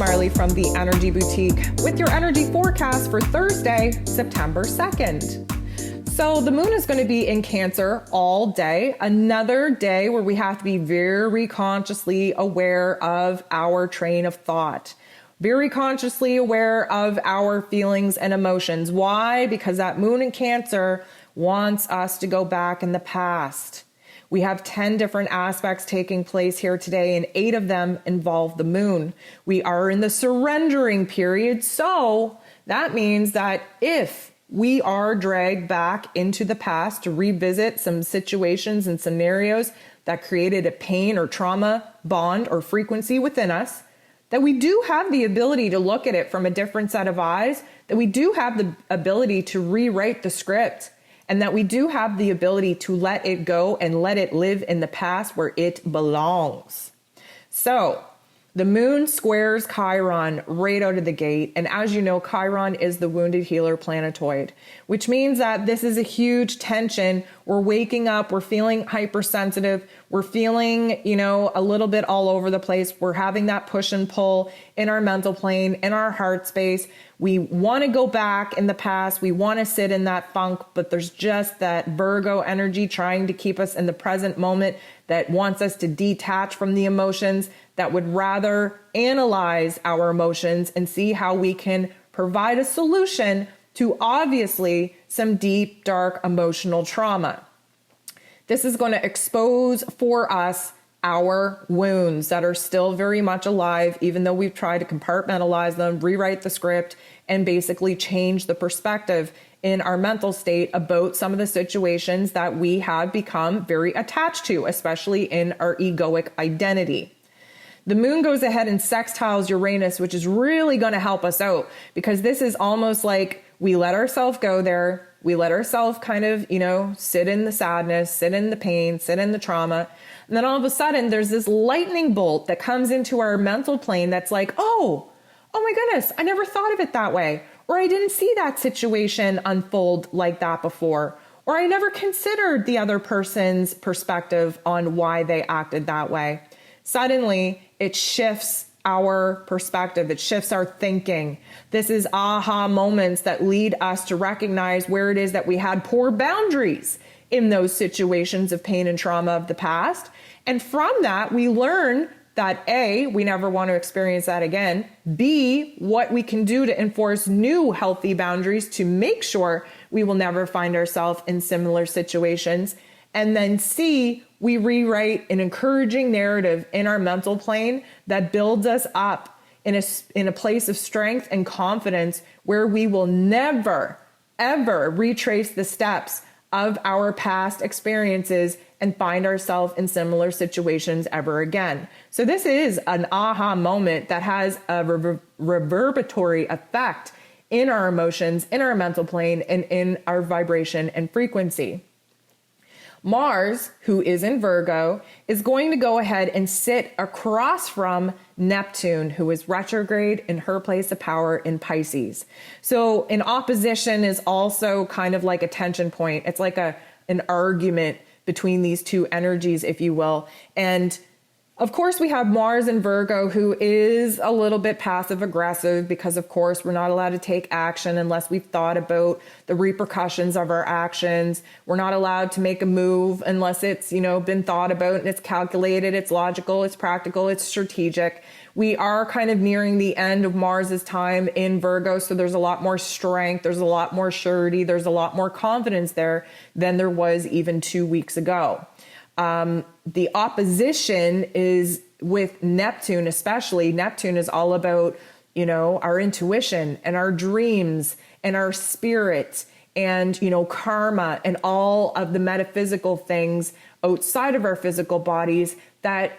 Smiley from the Energy Boutique with your energy forecast for Thursday, September 2nd. So the moon is going to be in Cancer all day, another day where we have to be very consciously aware of our train of thought, very consciously aware of our feelings and emotions. Why? Because that moon in Cancer wants us to go back in the past. We have 10 different aspects taking place here today, and 8 of them involve the moon. We are in the surrendering period, so that means that if we are dragged back into the past to revisit some situations and scenarios that created a pain or trauma bond or frequency within us, that we do have the ability to look at it from a different set of eyes, that we do have the ability to rewrite the script, and that we do have the ability to let it go and let it live in the past where it belongs. So the moon squares Chiron right out of the gate. And as you know, Chiron is the wounded healer planetoid, which means that this is a huge tension. We're waking up, we're feeling hypersensitive, we're feeling, a little bit all over the place. We're having that push and pull in our mental plane, in our heart space. We want to go back in the past. We want to sit in that funk, but there's just that Virgo energy trying to keep us in the present moment that wants us to detach from the emotions, that would rather analyze our emotions and see how we can provide a solution to obviously some deep, dark emotional trauma. This is going to expose for us our wounds that are still very much alive, even though we've tried to compartmentalize them, rewrite the script, and basically change the perspective in our mental state about some of the situations that we have become very attached to, especially in our egoic identity. The moon goes ahead and sextiles Uranus, which is really going to help us out, because this is almost like we let ourselves go there. We let ourselves kind of, sit in the sadness, sit in the pain, sit in the trauma. And then all of a sudden there's this lightning bolt that comes into our mental plane that's like, oh my goodness, I never thought of it that way. Or I didn't see that situation unfold like that before. Or I never considered the other person's perspective on why they acted that way. Suddenly it shifts our perspective. It shifts our thinking. This is aha moments that lead us to recognize where it is that we had poor boundaries in those situations of pain and trauma of the past. And from that, we learn that A, we never want to experience that again. B, what we can do to enforce new healthy boundaries to make sure we will never find ourselves in similar situations. And then C, we rewrite an encouraging narrative in our mental plane that builds us up in a place of strength and confidence where we will never, ever retrace the steps of our past experiences and find ourselves in similar situations ever again. So this is an aha moment that has a reverberatory effect in our emotions, in our mental plane, and in our vibration and frequency. Mars, who is in Virgo, is going to go ahead and sit across from Neptune, who is retrograde in her place of power in Pisces. So in opposition is also kind of like a tension point. It's like an argument between these two energies, if you will. And of course, we have Mars in Virgo, who is a little bit passive aggressive because, of course, we're not allowed to take action unless we've thought about the repercussions of our actions. We're not allowed to make a move unless it's, been thought about and it's calculated, it's logical, it's practical, it's strategic. We are kind of nearing the end of Mars's time in Virgo, so there's a lot more strength, there's a lot more surety, there's a lot more confidence there than there was even 2 weeks ago. The opposition is with Neptune, especially. Neptune is all about, our intuition and our dreams and our spirit and, karma and all of the metaphysical things outside of our physical bodies that,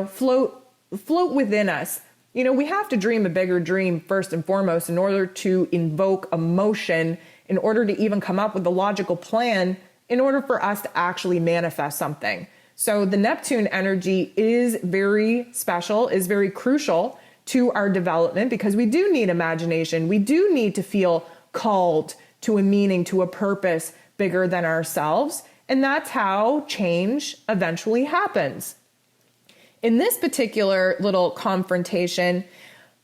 float within us. We have to dream a bigger dream first and foremost in order to invoke emotion, in order to even come up with a logical plan, in order for us to actually manifest something. So the Neptune energy is very special, is very crucial to our development, because we do need imagination. We do need to feel called to a meaning, to a purpose bigger than ourselves. And that's how change eventually happens. In this particular little confrontation,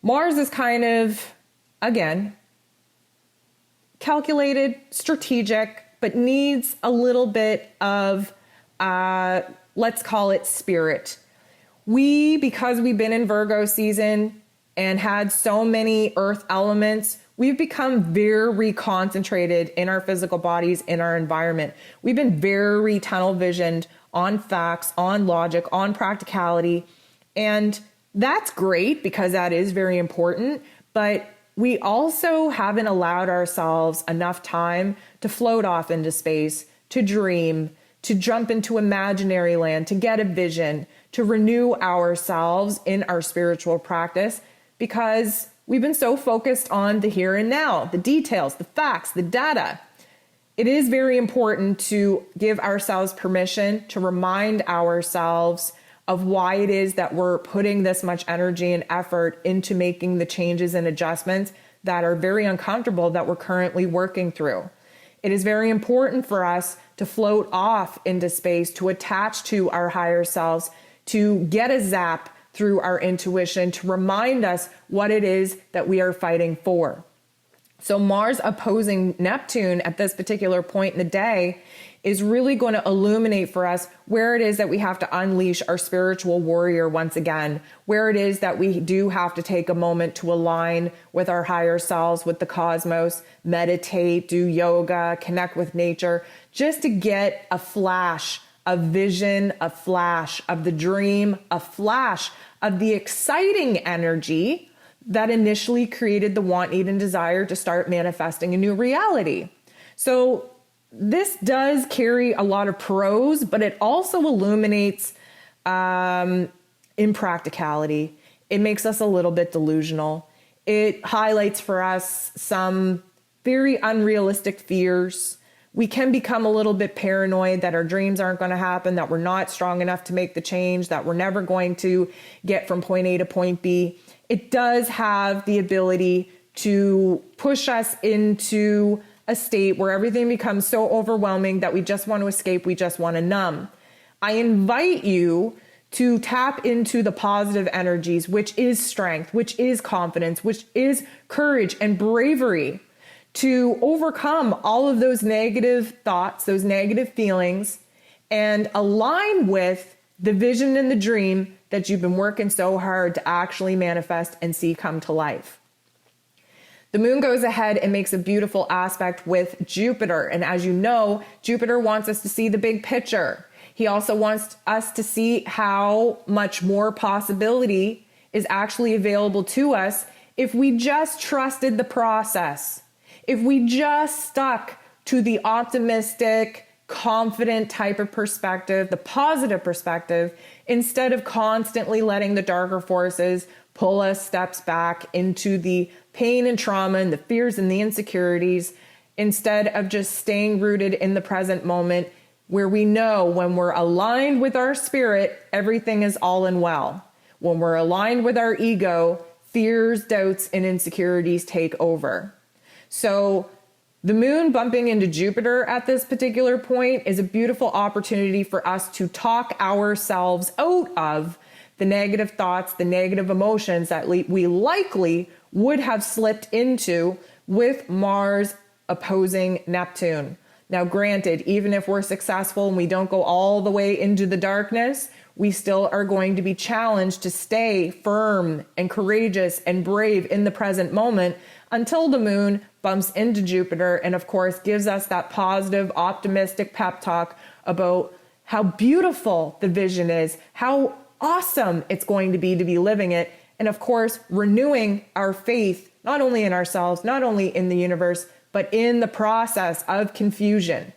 Mars is kind of, again, calculated, strategic, but needs a little bit of, let's call it spirit. Because we've been in Virgo season and had so many earth elements, we've become very concentrated in our physical bodies, in our environment. We've been very tunnel visioned on facts, on logic, on practicality. And that's great because that is very important. But we also haven't allowed ourselves enough time to float off into space, to dream, to jump into imaginary land, to get a vision, to renew ourselves in our spiritual practice, because we've been so focused on the here and now, the details, the facts, the data. It is very important to give ourselves permission to remind ourselves of why it is that we're putting this much energy and effort into making the changes and adjustments that are very uncomfortable that we're currently working through. It is very important for us to float off into space, to attach to our higher selves, to get a zap through our intuition, to remind us what it is that we are fighting for. So Mars opposing Neptune at this particular point in the day is really going to illuminate for us where it is that we have to unleash our spiritual warrior once again, where it is that we do have to take a moment to align with our higher selves, with the cosmos, meditate, do yoga, connect with nature, just to get a flash of vision, a flash of the dream, a flash of the exciting energy that initially created the want, need, and desire to start manifesting a new reality. So this does carry a lot of pros, but it also illuminates impracticality. It makes us a little bit delusional. It highlights for us some very unrealistic fears. We can become a little bit paranoid that our dreams aren't going to happen, that we're not strong enough to make the change, that we're never going to get from point A to point B. It does have the ability to push us into a state where everything becomes so overwhelming that we just want to escape, we just want to numb. I invite you to tap into the positive energies, which is strength, which is confidence, which is courage and bravery, to overcome all of those negative thoughts, those negative feelings, and align with the vision and the dream that you've been working so hard to actually manifest and see come to life. The moon goes ahead and makes a beautiful aspect with Jupiter. And as you know, Jupiter wants us to see the big picture. He also wants us to see how much more possibility is actually available to us if we just trusted the process. If we just stuck to the optimistic, confident type of perspective, the positive perspective, instead of constantly letting the darker forces pull us steps back into the pain and trauma and the fears and the insecurities, instead of just staying rooted in the present moment, where we know when we're aligned with our spirit, everything is all and well. When we're aligned with our ego, fears, doubts, and insecurities take over. So the moon bumping into Jupiter at this particular point is a beautiful opportunity for us to talk ourselves out of the negative thoughts, the negative emotions that we likely would have slipped into with Mars opposing Neptune. Now, granted, even if we're successful and we don't go all the way into the darkness, we still are going to be challenged to stay firm and courageous and brave in the present moment until the moon bumps into Jupiter and, of course, gives us that positive, optimistic pep talk about how beautiful the vision is, how awesome it's going to be living it, and, of course, renewing our faith, not only in ourselves, not only in the universe, but in the process of confusion.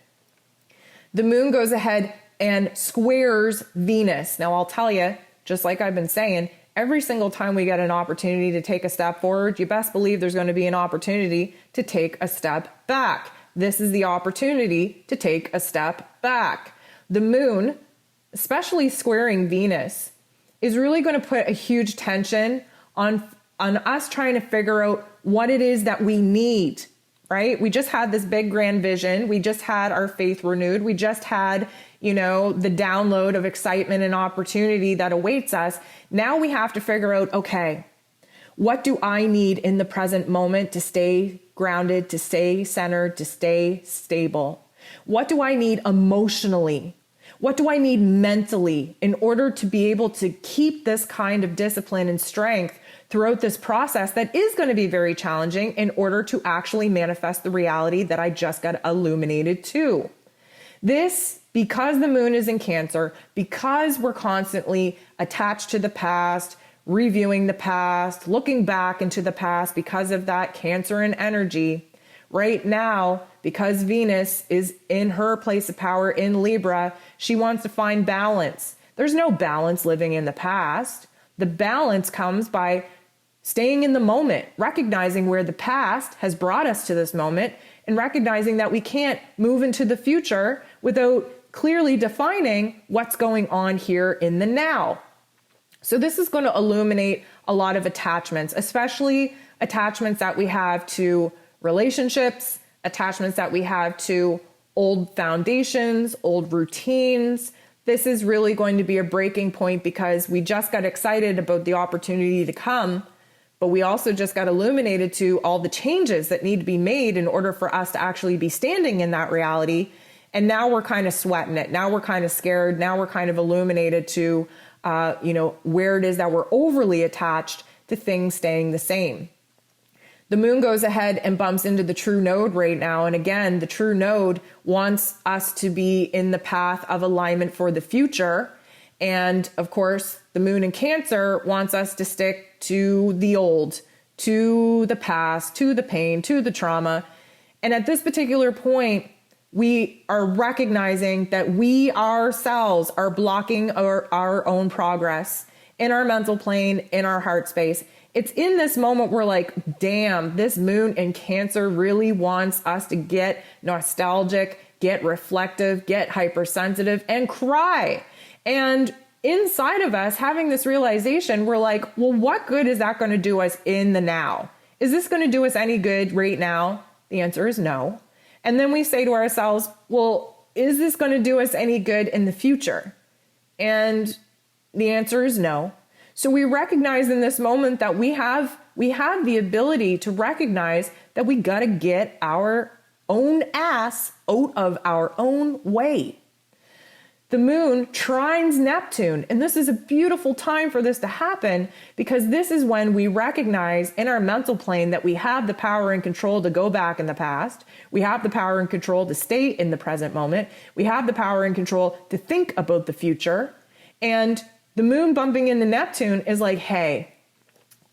The moon goes ahead and squares Venus. Now, I'll tell you, just like I've been saying, every single time we get an opportunity to take a step forward, you best believe there's going to be an opportunity to take a step back. This is the opportunity to take a step back. The moon, especially squaring Venus, is really going to put a huge tension on us trying to figure out what it is that we need, right? We just had this big grand vision. We just had our faith renewed. We just had, the download of excitement and opportunity that awaits us. Now we have to figure out, okay, What do I need in the present moment to stay grounded, to stay centered, to stay stable? What do I need emotionally? What do I need mentally in order to be able to keep this kind of discipline and strength throughout this process that is going to be very challenging in order to actually manifest the reality that I just got illuminated to? This, because the moon is in Cancer, because we're constantly attached to the past, reviewing the past, looking back into the past because of that Cancerian energy, right now, because Venus is in her place of power in Libra, she wants to find balance. There's no balance living in the past. The balance comes by staying in the moment, recognizing where the past has brought us to this moment, and recognizing that we can't move into the future without clearly defining what's going on here in the now. So this is going to illuminate a lot of attachments, especially attachments that we have to relationships, attachments that we have to old foundations, old routines. This is really going to be a breaking point because we just got excited about the opportunity to come, but we also just got illuminated to all the changes that need to be made in order for us to actually be standing in that reality. And now we're kind of sweating it. Now we're kind of scared. Now we're kind of illuminated to, where it is that we're overly attached to things staying the same. The moon goes ahead and bumps into the true node right now. And again, the true node wants us to be in the path of alignment for the future. And of course, the moon in Cancer wants us to stick to the old, to the past, to the pain, to the trauma. And at this particular point, we are recognizing that we ourselves are blocking our own progress in our mental plane, in our heart space. It's in this moment we're like, damn, this moon in Cancer really wants us to get nostalgic, get reflective, get hypersensitive, and cry. And inside of us, having this realization, we're like, well, what good is that going to do us in the now? Is this going to do us any good right now? The answer is no. And then we say to ourselves, well, is this going to do us any good in the future? And the answer is no. So we recognize in this moment that we have the ability to recognize that we got to get our own ass out of our own way. The moon trines Neptune, and this is a beautiful time for this to happen because this is when we recognize in our mental plane that we have the power and control to go back in the past. We have the power and control to stay in the present moment. We have the power and control to think about the future. And the moon bumping into Neptune is like, hey,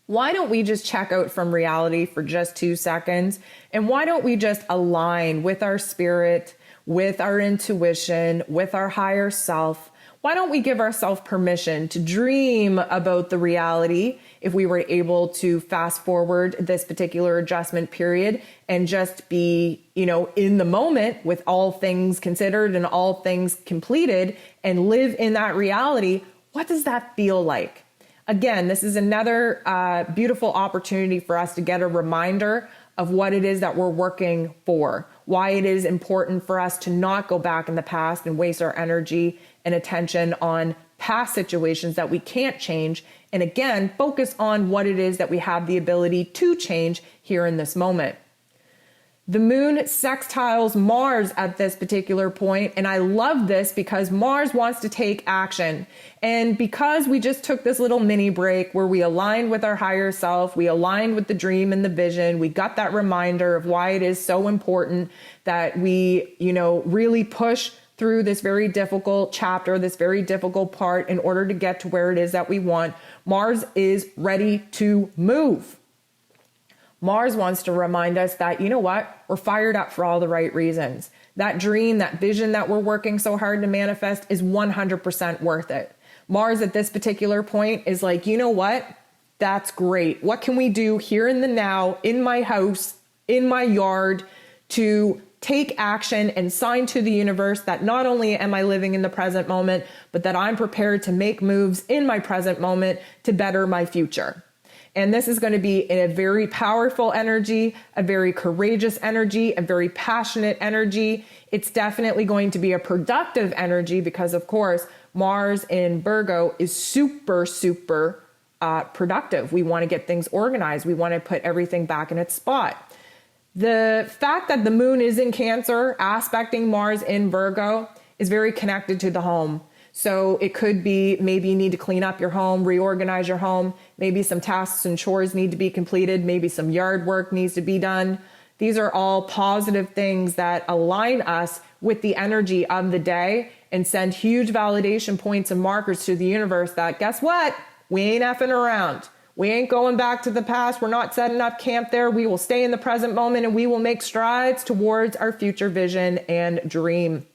why don't we just check out from reality for just 2 seconds? And why don't we just align with our spirit, with our intuition, with our higher self? Why don't we give ourselves permission to dream about the reality if we were able to fast forward this particular adjustment period and just be, in the moment with all things considered and all things completed and live in that reality? What does that feel like? Again, this is another beautiful opportunity for us to get a reminder of what it is that we're working for, why it is important for us to not go back in the past and waste our energy and attention on past situations that we can't change. And again, focus on what it is that we have the ability to change here in this moment. The moon sextiles Mars at this particular point, and I love this because Mars wants to take action. And because we just took this little mini break where we aligned with our higher self, we aligned with the dream and the vision, we got that reminder of why it is so important that we, really push through this very difficult chapter, this very difficult part in order to get to where it is that we want. Mars is ready to move. Mars wants to remind us that, we're fired up for all the right reasons. That dream, that vision that we're working so hard to manifest is 100% worth it. Mars at this particular point is like, that's great. What can we do here in the now, in my house, in my yard, to take action and sign to the universe that not only am I living in the present moment, but that I'm prepared to make moves in my present moment to better my future. And this is going to be a very powerful energy, a very courageous energy, a very passionate energy. It's definitely going to be a productive energy because, of course, Mars in Virgo is super, super productive. We want to get things organized. We want to put everything back in its spot. The fact that the moon is in Cancer, aspecting Mars in Virgo, is very connected to the home. So it could be maybe you need to clean up your home, reorganize your home. Maybe some tasks and chores need to be completed. Maybe some yard work needs to be done. These are all positive things that align us with the energy of the day and send huge validation points and markers to the universe that, guess what? We ain't effing around. We ain't going back to the past. We're not setting up camp there. We will stay in the present moment and we will make strides towards our future vision and dream.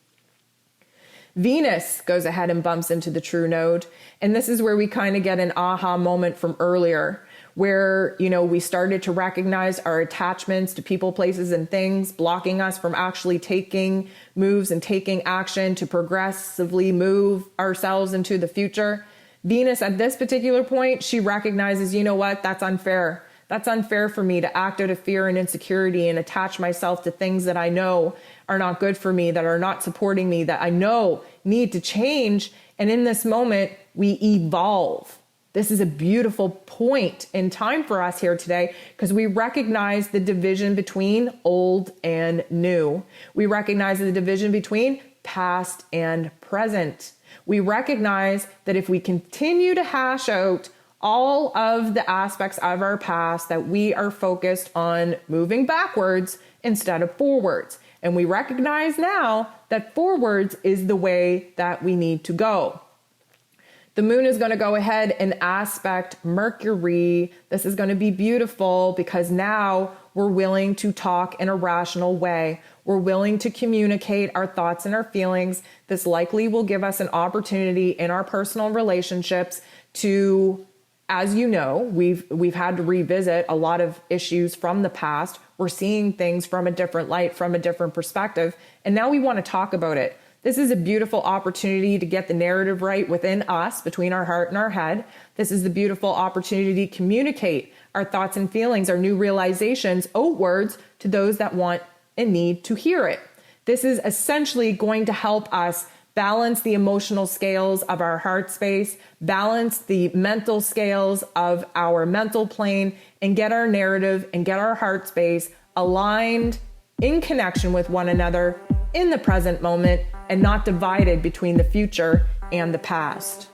Venus goes ahead and bumps into the true node. And this is where we kind of get an aha moment from earlier, where, we started to recognize our attachments to people, places, and things, blocking us from actually taking moves and taking action to progressively move ourselves into the future. Venus, at this particular point, she recognizes, you know what, that's unfair. That's unfair for me to act out of fear and insecurity and attach myself to things that I know are not good for me, that are not supporting me, that I know need to change. And in this moment, we evolve. This is a beautiful point in time for us here today because we recognize the division between old and new. We recognize the division between past and present. We recognize that if we continue to hash out all of the aspects of our past, that we are focused on moving backwards instead of forwards. And we recognize now that forwards is the way that we need to go. The moon is going to go ahead and aspect Mercury. This is going to be beautiful because now we're willing to talk in a rational way. We're willing to communicate our thoughts and our feelings. This likely will give us an opportunity in our personal relationships to, as you know, we've had to revisit a lot of issues from the past. We're seeing things from a different light, from a different perspective, and now we want to talk about it. This is a beautiful opportunity to get the narrative right within us, between our heart and our head. This is the beautiful opportunity to communicate our thoughts and feelings, our new realizations, outwards to those that want and need to hear it. This is essentially going to help us balance the emotional scales of our heart space, balance the mental scales of our mental plane, and get our narrative and get our heart space aligned in connection with one another in the present moment and not divided between the future and the past.